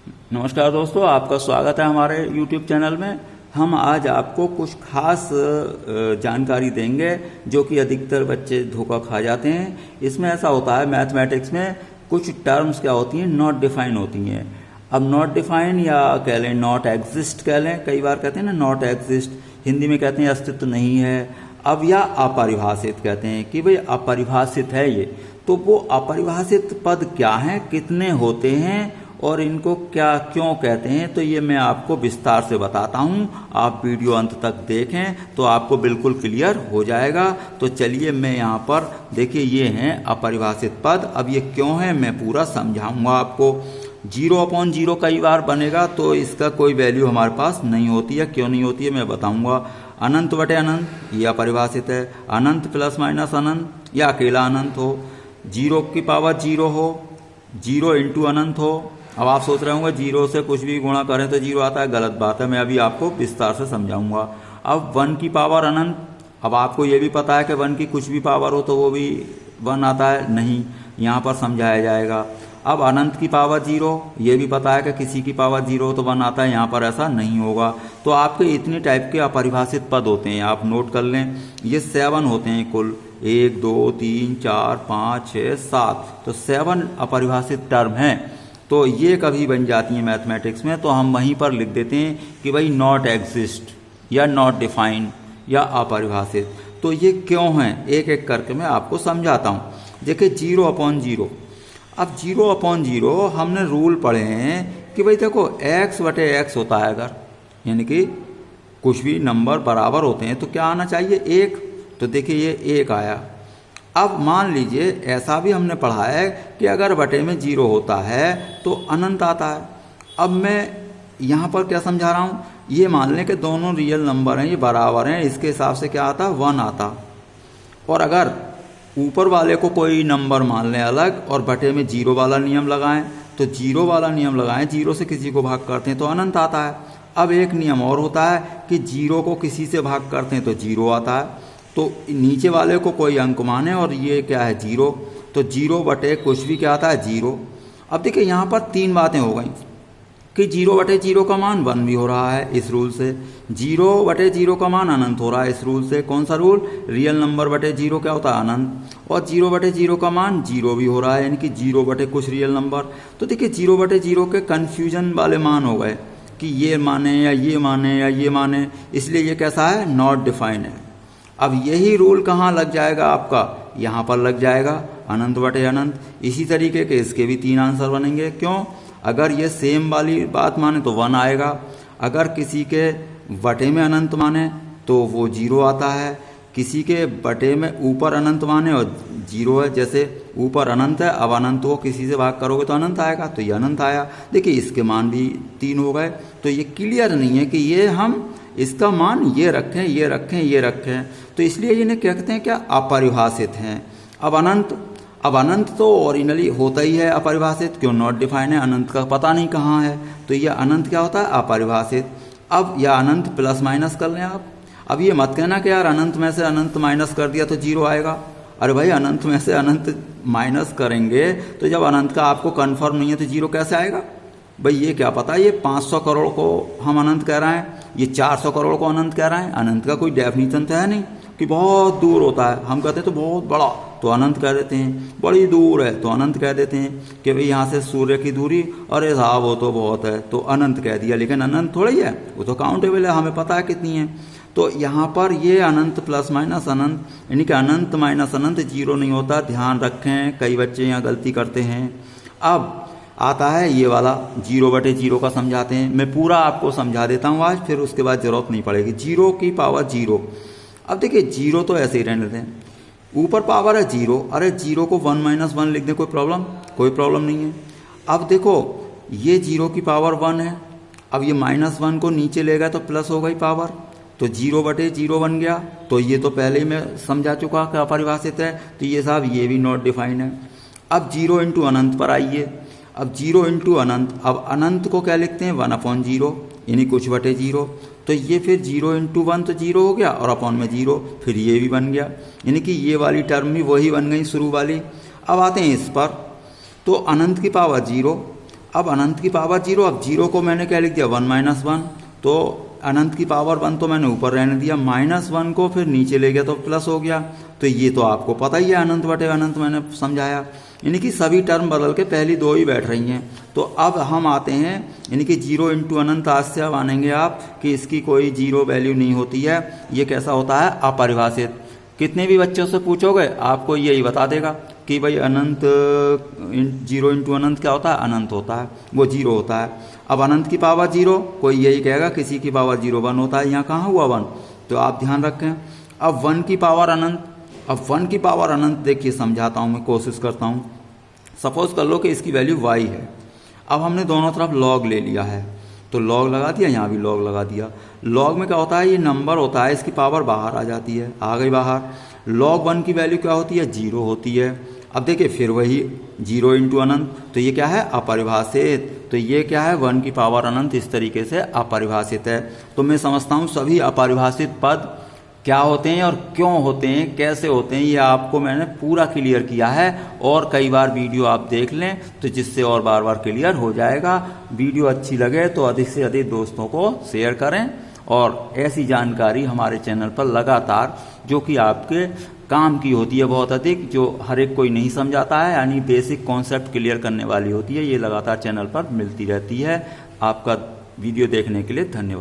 नमस्कार दोस्तों, आपका स्वागत है हमारे YouTube चैनल में। हम आज आपको कुछ खास जानकारी देंगे जो कि अधिकतर बच्चे धोखा खा जाते हैं। इसमें ऐसा होता है, मैथमेटिक्स में कुछ टर्म्स क्या होती हैं, नॉट डिफाइन होती हैं। अब नॉट डिफाइन या कह लें नॉट एग्जिस्ट कह लें, कई बार कहते हैं ना नॉट एग्जिस्ट, हिंदी में कहते हैं अस्तित्व नहीं है। अब या अपरिभाषित कहते हैं कि भाई अपरिभाषित है ये, तो वो अपरिभाषित पद क्या हैं, कितने होते हैं और इनको क्या क्यों कहते हैं, तो ये मैं आपको विस्तार से बताता हूँ। आप वीडियो अंत तक देखें तो आपको बिल्कुल क्लियर हो जाएगा। तो चलिए, मैं यहाँ पर देखिए, ये हैं अपरिभाषित पद। अब ये क्यों है मैं पूरा समझाऊंगा आपको। 0/0 कई बार बनेगा तो इसका कोई वैल्यू हमारे पास नहीं होती है। क्यों नहीं होती है मैं बताऊंगा। अनंत बटे अनंत, ये अपरिभाषित है। अनंत प्लस माइनस अनंत या अकेला अनंत हो, 0 की पावर 0 हो, 0 इंटू अनंत हो। अब आप सोच रहे होंगे 0 से कुछ भी गुणा करें तो 0 आता है, गलत बात है। मैं अभी आपको विस्तार से समझाऊंगा। अब 1 की पावर अनंत, अब आपको ये भी पता है कि 1 की कुछ भी पावर हो तो वो भी 1 आता है, नहीं, यहाँ पर समझाया जाएगा। अब अनंत की पावर 0, ये भी पता है कि किसी की पावर 0 हो तो 1 आता है, यहाँ पर ऐसा नहीं होगा। तो आपके इतने टाइप के अपरिभाषित पद होते हैं, आप नोट कर लें। ये 7 होते हैं कुल, 1 2 3 4 5 6 7, तो 7 अपरिभाषित टर्म हैं। तो ये कभी बन जाती हैं मैथमेटिक्स में, तो हम वहीं पर लिख देते हैं कि भाई नॉट एग्जिस्ट या नॉट डिफाइन या अपरिभाषित। तो ये क्यों हैं, एक एक करके मैं आपको समझाता हूँ। देखिए 0/0, अब 0/0 हमने रूल पढ़े हैं कि भाई देखो x बटे x होता है अगर, यानी कि कुछ भी नंबर बराबर होते हैं तो क्या आना चाहिए, 1। तो देखिए ये 1 आया। अब मान लीजिए ऐसा भी हमने पढ़ा है कि अगर बटे में 0 होता है तो अनंत आता है। अब मैं यहाँ पर क्या समझा रहा हूँ, ये मान लें कि दोनों रियल नंबर हैं, ये बराबर हैं, इसके हिसाब से क्या आता, 1 आता। और अगर ऊपर वाले को कोई नंबर मान लें अलग और बटे में 0 वाला नियम लगाएं, तो 0 वाला नियम लगाएं, 0 से किसी को भाग करते हैं तो अनंत आता है। अब एक नियम और होता है कि 0 को किसी से भाग करते हैं तो 0 आता है। तो नीचे वाले को कोई अंक माने और ये क्या है 0, तो 0 बटे कुछ भी क्या आता है 0। अब देखिए यहाँ पर 3 बातें हो गई कि 0/0 का मान 1 भी हो रहा है इस रूल से, 0/0 का मान अनंत हो रहा है इस रूल से। कौन सा रूल, रियल नंबर बटे 0 क्या होता है अनंत, और 0/0 का मान 0 भी हो रहा है, यानी कि 0 बटे कुछ रियल नंबर। तो देखिए 0/0 के कन्फ्यूजन वाले मान हो गए कि ये माने या ये माने या ये माने, इसलिए ये कैसा है, नॉट डिफाइन है। अब यही रूल कहाँ लग जाएगा आपका, यहाँ पर लग जाएगा, अनंत बटे अनंत। इसी तरीके के इसके भी 3 आंसर बनेंगे। क्यों, अगर ये सेम वाली बात माने तो 1 आएगा, अगर किसी के बटे में अनंत माने तो वो 0 आता है, किसी के बटे में ऊपर अनंत माने और 0 है, जैसे ऊपर अनंत है, अब अनंत को किसी से भाग करोगे तो अनंत आएगा, तो ये अनंत आया। देखिए इसके मान भी 3 हो गए। तो ये क्लियर नहीं है कि ये हम इसका मान ये रखें ये रखें ये रखें, तो इसलिए इन्हें क्या कहते हैं, क्या अपरिभाषित हैं। अब अनंत तो ओरिजिनली होता ही है अपरिभाषित, क्यों, नॉट डिफाइन है, अनंत का पता नहीं कहाँ है, तो यह अनंत क्या होता है, अपरिभाषित। अब यह अनंत प्लस माइनस कर लें आप। अब ये मत कहना कि यार अनंत में से अनंत माइनस कर दिया तो 0 आएगा। अरे भाई, अनंत में से अनंत माइनस करेंगे तो जब अनंत का आपको कन्फर्म नहीं है तो 0 कैसे आएगा। भाई ये क्या पता, ये 500 करोड़ को हम अनंत कह रहे हैं, ये 400 करोड़ को अनंत कह रहे हैं। अनंत का कोई डेफिनेशन तो है नहीं कि बहुत दूर होता है। हम कहते हैं तो बहुत बड़ा, तो अनंत कह देते हैं, बड़ी दूर है तो अनंत कह देते हैं कि भाई यहाँ से सूर्य की दूरी, अरे साहब वो तो बहुत है तो अनंत कह दिया। लेकिन अनंत थोड़ी है, वो तो काउंटेबल है, हमें पता है कितनी है। तो यहाँ पर ये अनंत प्लस माइनस अनंत, यानी कि अनंत माइनस अनंत 0 नहीं होता, ध्यान रखें, कई बच्चे यहाँ गलती करते हैं। अब आता है ये वाला 0/0 का समझाते हैं, मैं पूरा आपको समझा देता हूँ आज, फिर उसके बाद जरूरत नहीं पड़ेगी। 0 की पावर 0, अब देखिए 0 तो ऐसे ही रहने देते हैं, ऊपर पावर है 0, अरे 0 को 1 - 1 लिख दें, कोई प्रॉब्लम नहीं है। अब देखो ये 0 की पावर 1 है, अब ये -1 को नीचे ले गया तो प्लस हो गई पावर, तो 0/0 बन गया। तो ये तो पहले ही मैं समझा चुका कि अपरिभाषित है, तो ये साहब ये भी नॉट डिफाइन है। अब 0 इंटू अनंत पर आइए। अब 0 इंटू अनंत, अब अनंत को क्या लिखते हैं, 1/0, यानी कुछ बटे 0। तो ये फिर 0 इंटू 1 तो 0 हो गया और अपॉन में 0, फिर ये भी बन गया, यानी कि ये वाली टर्म भी वही बन गई शुरू वाली। अब आते हैं इस पर, तो अनंत की पावर 0, अब अनंत की पावर 0, अब 0 को मैंने क्या लिख दिया 1 माइनस 1, तो अनंत की पावर 1 तो मैंने ऊपर रहने दिया, -1 को फिर नीचे ले गया तो प्लस हो गया। तो ये तो आपको पता ही है, अनंत बटे अनंत मैंने समझाया, यानी कि सभी टर्म बदल के पहली दो ही बैठ रही हैं। तो अब हम आते हैं, यानी कि 0 इंटू अनंत, आज से अब आनेंगे आप कि इसकी कोई 0 वैल्यू नहीं होती है, ये कैसा होता है अपरिभाषित। कितने भी बच्चों से पूछोगे आपको यही बता देगा कि भाई अनंत 0 इंटू अनंत क्या होता है, अनंत होता है, वो 0 होता है। अब अनंत की पावर 0, कोई यही कहेगा किसी की पावर 0 1 होता है, यहाँ कहाँ हुआ 1, तो आप ध्यान रखें। अब 1 की पावर अनंत, अब 1 की पावर अनंत देखिए समझाता हूँ मैं, कोशिश करता हूँ। सपोज कर लो कि इसकी वैल्यू y है, अब हमने दोनों तरफ log ले लिया है, तो log लगा दिया, यहाँ भी log लगा दिया। log में क्या होता है, ये नंबर होता है, इसकी पावर बाहर आ जाती है, आ गई बाहर। log 1 की वैल्यू क्या होती है, 0 होती है। अब देखिए फिर वही 0 इंटू अनंत, तो ये क्या है अपरिभाषित, तो ये क्या है 1 की पावर अनंत, इस तरीके से अपरिभाषित है। तो मैं समझता हूँ सभी अपरिभाषित पद क्या होते हैं और क्यों होते हैं, कैसे होते हैं, ये आपको मैंने पूरा क्लियर किया है। और कई बार वीडियो आप देख लें तो जिससे और बार बार क्लियर हो जाएगा। वीडियो अच्छी लगे तो अधिक से अधिक दोस्तों को शेयर करें, और ऐसी जानकारी हमारे चैनल पर लगातार जो कि आपके काम की होती है बहुत अधिक, जो हर एक कोई नहीं समझाता है, यानी बेसिक कॉन्सेप्ट क्लियर करने वाली होती है, ये लगातार चैनल पर मिलती रहती है। आपका वीडियो देखने के लिए धन्यवाद।